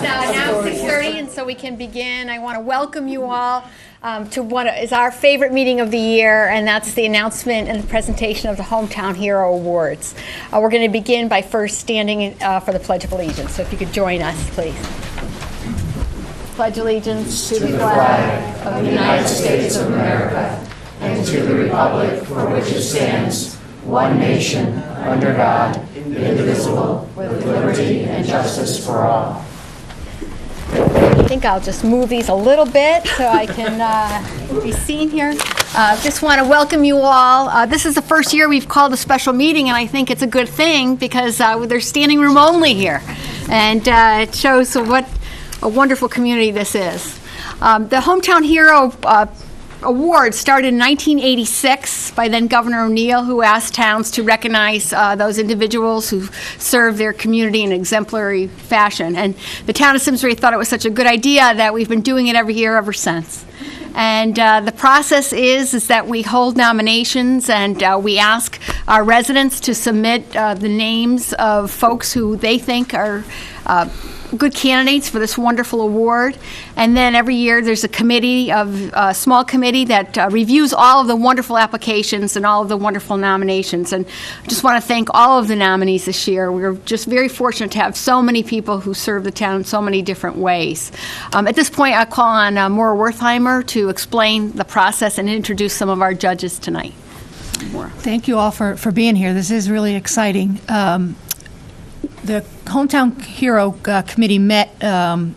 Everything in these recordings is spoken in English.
Now 6:30, and so we can begin. I want to welcome you all to what is our favorite meeting of the year, and that's the announcement and the presentation of the Hometown Hero Awards. We're going to begin by first standing for the Pledge of Allegiance. So if you could join us, please. Pledge allegiance to the flag of the United States of America and to the republic for which it stands, one nation, under God, indivisible, with liberty and justice for all. I think I'll just move these a little bit so I can be seen here. Just want to welcome you all. This is the first year we've called a special meeting, and I think it's a good thing because there's standing room only here. And it shows what a wonderful community this is. The Hometown Hero Award started in 1986 by then Governor O'Neill, who asked towns to recognize those individuals who serve their community in exemplary fashion. And the town of Simsbury thought it was such a good idea that we've been doing it every year ever since. And the process is that we hold nominations, and we ask our residents to submit the names of folks who they think are good candidates for this wonderful award. And then every year there's a small committee that reviews all of the wonderful applications and all of the wonderful nominations. And I just want to thank all of the nominees this year. We're just very fortunate to have so many people who serve the town in so many different ways. At this point, I call on Maura Wertheimer to explain the process and introduce some of our judges tonight. Maura. Thank you all for being here. This is really exciting. The Hometown Hero Committee met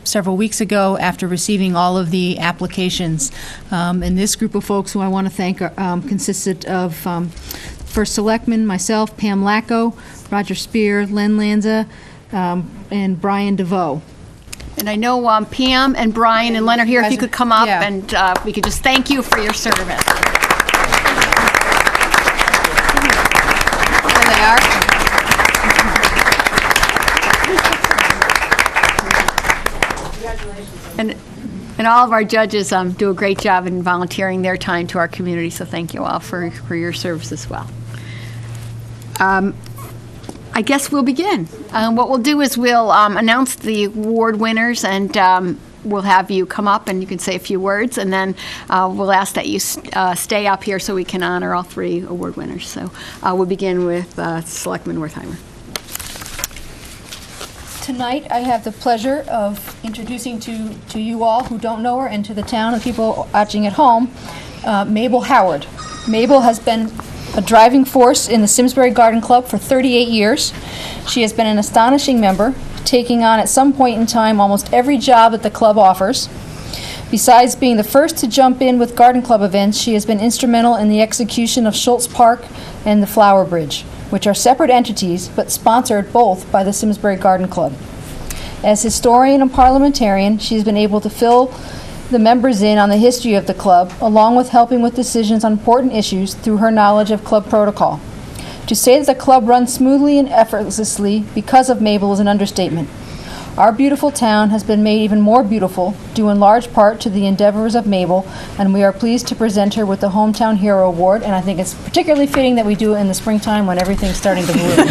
several weeks ago after receiving all of the applications. And this group of folks who I want to thank consisted of first Selectmen, myself, Pam Lacko, Roger Spear, Len Lanza, and Brian DeVoe. And I know Pam and Brian and Len are here. If you could come up and we could just thank you for your service. There they are. And all of our judges do a great job in volunteering their time to our community, so thank you all for your service as well. I guess we'll begin. What we'll do is we'll announce the award winners, and we'll have you come up and you can say a few words, and then we'll ask that you stay up here so we can honor all three award winners. So we'll begin with Selectman Wertheimer. Tonight, I have the pleasure of introducing to you all who don't know her and to the town and people watching at home, Mabel Howard. Mabel has been a driving force in the Simsbury Garden Club for 38 years. She has been an astonishing member, taking on at some point in time almost every job that the club offers. Besides being the first to jump in with garden club events, she has been instrumental in the execution of Schultz Park and the Flower Bridge, which are separate entities but sponsored both by the Simsbury Garden Club. As historian and parliamentarian, she has been able to fill the members in on the history of the club, along with helping with decisions on important issues through her knowledge of club protocol. To say that the club runs smoothly and effortlessly because of Mabel is an understatement. Our beautiful town has been made even more beautiful, due in large part to the endeavors of Mabel, and we are pleased to present her with the Hometown Hero Award, and I think it's particularly fitting that we do it in the springtime when everything's starting to bloom.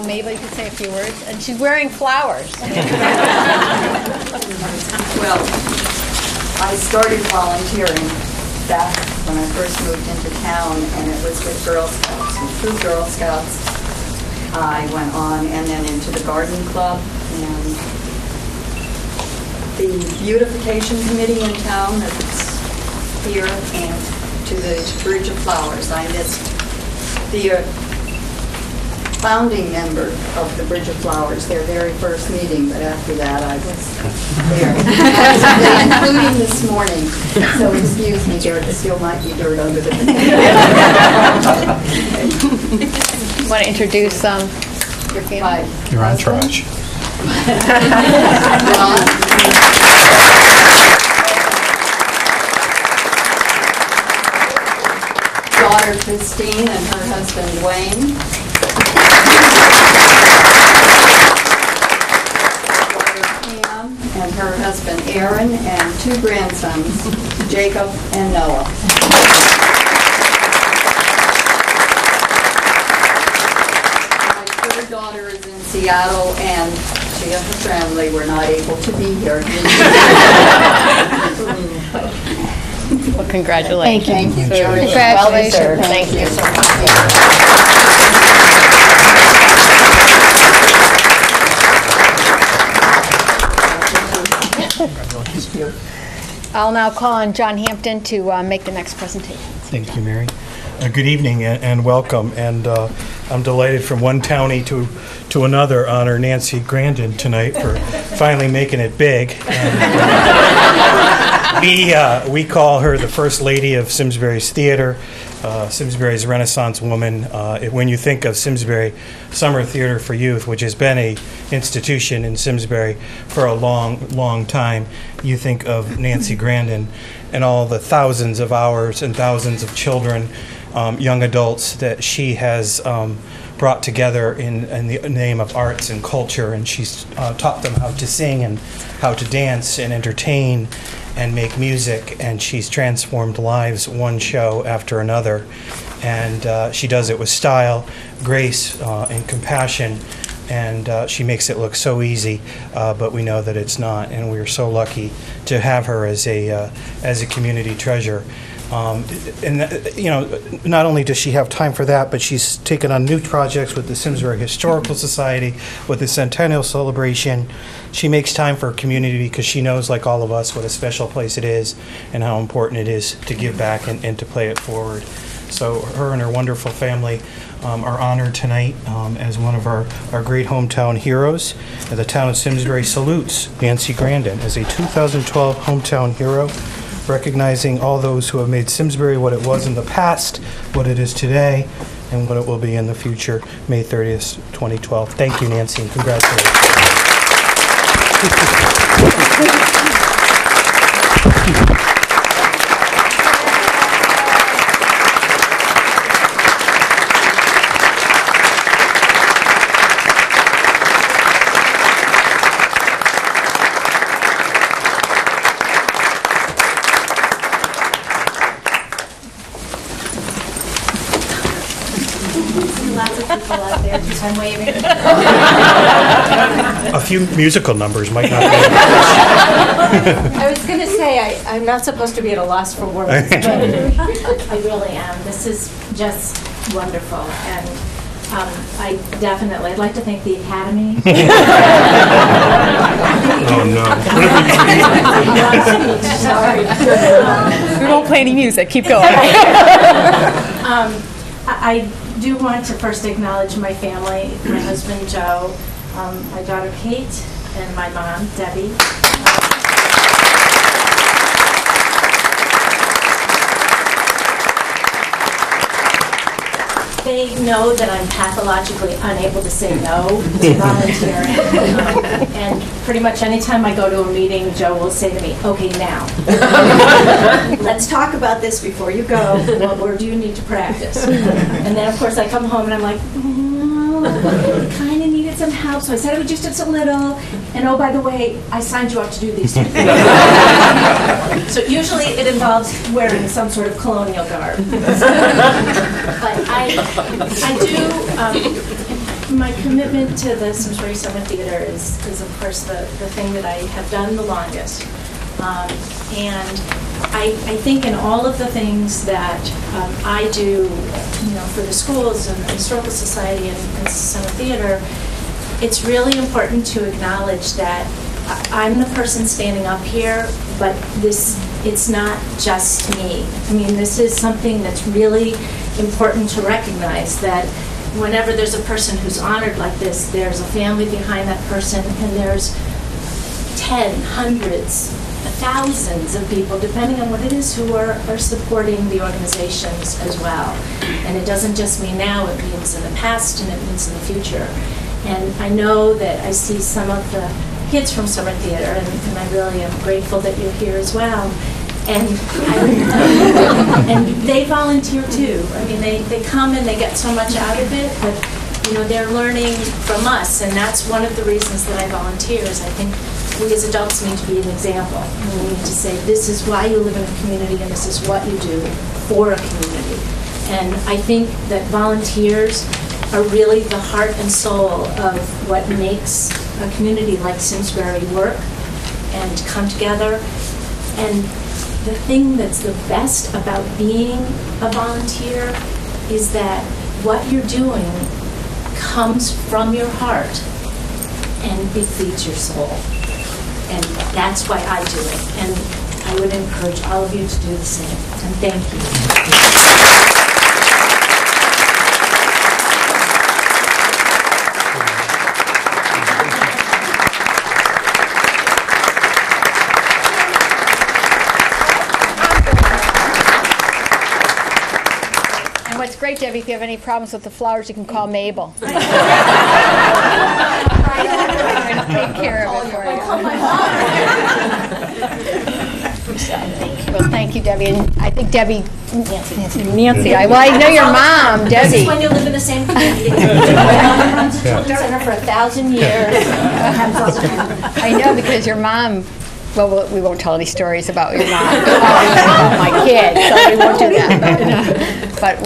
Mabel, you could say a few words. And she's wearing flowers. Well, I started volunteering back when I first moved into town, and it was with Girl Scouts. And through Girl Scouts, I went on and then into the Garden Club and the Beautification Committee in town that's here, and to the Bridge of Flowers. I missed the founding member of the Bridge of Flowers, their very first meeting, but after that I was there, including this morning. So excuse me, there still might be dirt under the want to introduce your family? Your entourage. Daughter Christine and her husband Wayne. Daughter Pam and her husband Aaron, and 2 grandsons, Jacob and Noah. My 3rd daughter is in Seattle, and she and her family were not able to be here. Well, congratulations. Thank you. Congratulations. Thank you so much. I'll now call on John Hampton to make the next presentation. Thank you, Mary. Good evening and welcome. And I'm delighted from one townie to another honor Nancy Grandin tonight for finally making it big. And, we call her the First Lady of Simsbury's Theater, Simsbury's Renaissance woman. When you think of Simsbury Summer Theater for Youth, which has been an institution in Simsbury for a long, long time, you think of Nancy Grandin and all the thousands of hours and thousands of children, young adults that she has brought together in the name of arts and culture, and she's taught them how to sing and how to dance and entertain and make music, and she's transformed lives one show after another. And she does it with style, grace, and compassion, and she makes it look so easy, but we know that it's not, and we're so lucky to have her as a community treasure. And not only does she have time for that, but she's taken on new projects with the Simsbury Historical Society, with the Centennial Celebration. She makes time for her community because she knows, like all of us, what a special place it is and how important it is to give back and to play it forward. So her and her wonderful family are honored tonight as one of our great hometown heroes. And the town of Simsbury salutes Nancy Grandin as a 2012 Hometown Hero, recognizing all those who have made Simsbury what it was in the past, what it is today, and what it will be in the future. May 30th, 2012. Thank you, Nancy, and congratulations. Lots of people out there, because I'm waving. A few musical numbers might not be. I was going to say, I'm not supposed to be at a loss for words, but I really am. This is just wonderful, and I'd like to thank the Academy. Oh, no. Sorry. We won't play any music. Keep going. I do want to first acknowledge my family, my husband Joe, my daughter Kate, and my mom Debbie. They know that I'm pathologically unable to say no to volunteering. And pretty much anytime I go to a meeting, Joe will say to me, "Okay, now, let's talk about this before you go. What word do you need to practice?" And then, of course, I come home and I'm like, kind of needed some help, so I said I would just a little. And oh, by the way, I signed you up to do these two things. So usually it involves wearing some sort of colonial garb. But I do, my commitment to the Simsbury Summer Theater is of course, the thing that I have done the longest. And I think in all of the things that I do, for the schools and the Historical Society and Summer Theater, it's really important to acknowledge that I'm the person standing up here, but it's not just me. I mean, this is something that's really important to recognize, that whenever there's a person who's honored like this, there's a family behind that person, and there's hundreds, thousands of people, depending on what it is, who are supporting the organizations as well. And it doesn't just mean now, it means in the past and it means in the future. And I know that I see some of the kids from Summer Theater, and I really am grateful that you're here as well. And and they volunteer too. I mean, they come and they get so much out of it, but you know, they're learning from us, and that's one of the reasons that I volunteer. Is I think we as adults need to be an example. We need to say, this is why you live in a community, and this is what you do for a community. And I think that volunteers are really the heart and soul of what makes a community like Simsbury work and come together. And the thing that's the best about being a volunteer is that what you're doing comes from your heart and it feeds your soul. And that's why I do it. And I would encourage all of you to do the same. And thank you. What's great, Debbie, if you have any problems with the flowers, you can call Mabel. Take care of it for you. Well, thank you, Debbie. And I think Debbie, Nancy. Well, I know your mom, Debbie. This is when you live in the same community. My mom runs a children's center for 1,000 years. I know, because your mom. Well, we won't tell any stories about your mom. About my kids, so we won't do that. But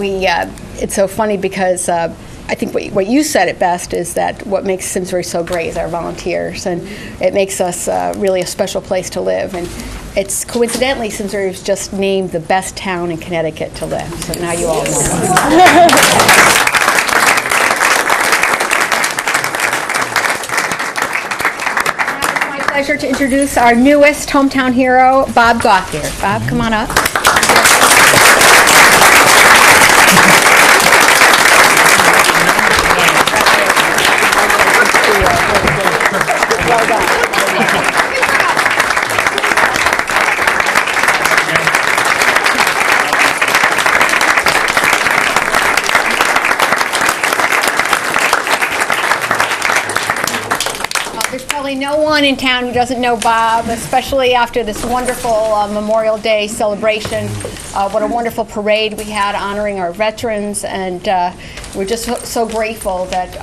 it's so funny because I think what you said it best is that what makes Simsbury so great is our volunteers, and it makes us really a special place to live. And it's coincidentally, Simsbury was just named the best town in Connecticut to live. So now you all know. Pleasure to introduce our newest hometown hero, Bob Gauthier. Bob, come on up. Well done. There's probably no one in town who doesn't know Bob, especially after this wonderful Memorial Day celebration. What a wonderful parade we had honoring our veterans, and we're just so grateful that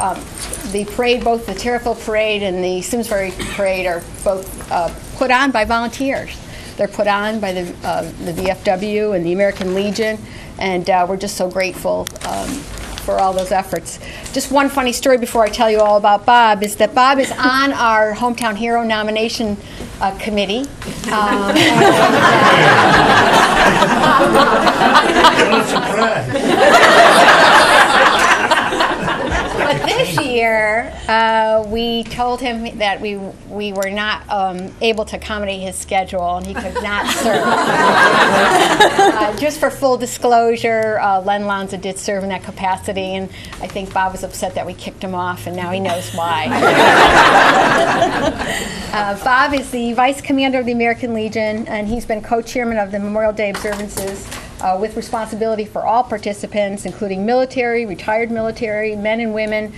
the parade, both the Terriffill Parade and the Simsbury Parade, are both put on by volunteers. They're put on by the VFW and the American Legion, and we're just so grateful for all those efforts. Just one funny story before I tell you all about Bob is that Bob is on our Hometown Hero nomination committee. But this year, we told him that we were not able to accommodate his schedule and he could not serve. Just for full disclosure, Len Lanza did serve in that capacity, and I think Bob was upset that we kicked him off, and now he knows why. Bob is the Vice Commander of the American Legion, and he's been co-chairman of the Memorial Day observances with responsibility for all participants, including military, retired military, men and women,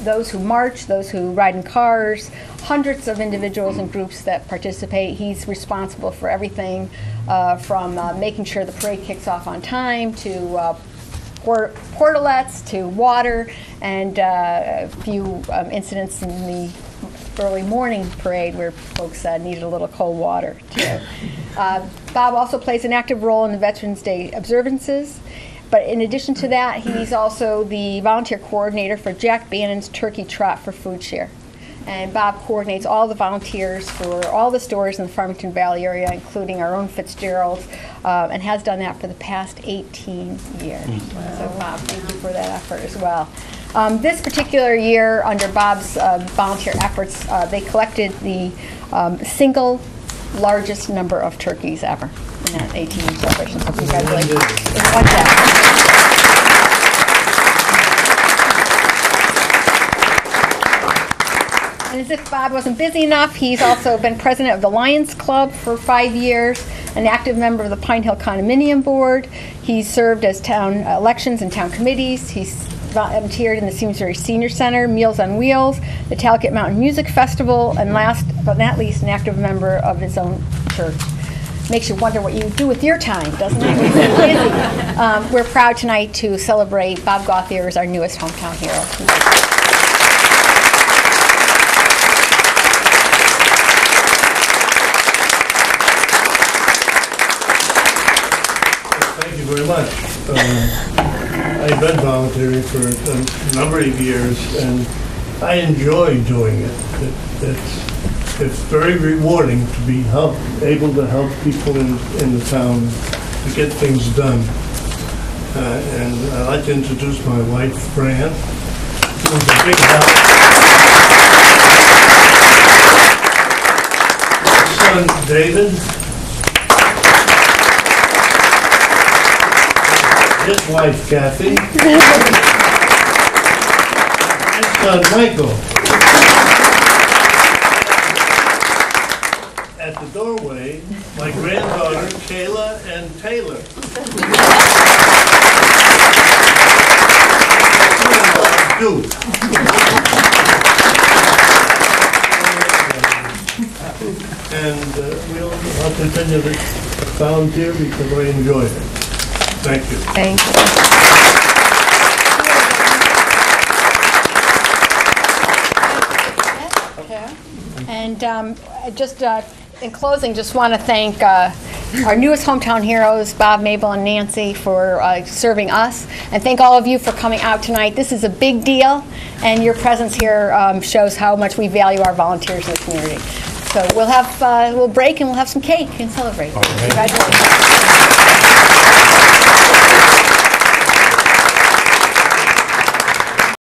those who march, those who ride in cars, hundreds of individuals and groups that participate. He's responsible for everything from making sure the parade kicks off on time to portalets to water, and a few incidents in the early morning parade where folks needed a little cold water too. Bob also plays an active role in the Veterans Day observances, but in addition to that, he's also the volunteer coordinator for Jack Bannon's Turkey Trot for Food Share. And Bob coordinates all the volunteers for all the stores in the Farmington Valley area, including our own Fitzgerald's, and has done that for the past 18 years. So Bob, thank you for that effort as well. This particular year, under Bob's volunteer efforts, they collected the single largest number of turkeys ever in that 18-year celebration. So congratulations. In one day. And as as if Bob wasn't busy enough, he's also been president of the Lions Club for 5 years, an active member of the Pine Hill Condominium Board. He's served as town elections and town committees. He's volunteered in the Simsbury Senior Center, Meals on Wheels, the Talcott Mountain Music Festival, and last but not least, an active member of his own church. Makes you wonder what you do with your time, doesn't it? When you're busy. We're proud tonight to celebrate Bob Gauthier as our newest hometown hero. Thank you very much. I've been volunteering for a number of years, and I enjoy doing it. It's very rewarding to be able to help people in the town to get things done. And I'd like to introduce my wife, Fran, who's a big help. My son, David. His wife, Kathy. My son, Michael. At the doorway, my granddaughter, Kayla and Taylor. Duke. And I'll continue to volunteer because I enjoy it. Thank you. Thank you. And just in closing, just want to thank our newest hometown heroes, Bob, Mabel, and Nancy, for serving us, and thank all of you for coming out tonight. This is a big deal, and your presence here shows how much we value our volunteers in the community. So we'll break and we'll have some cake and celebrate. All right. Congratulations.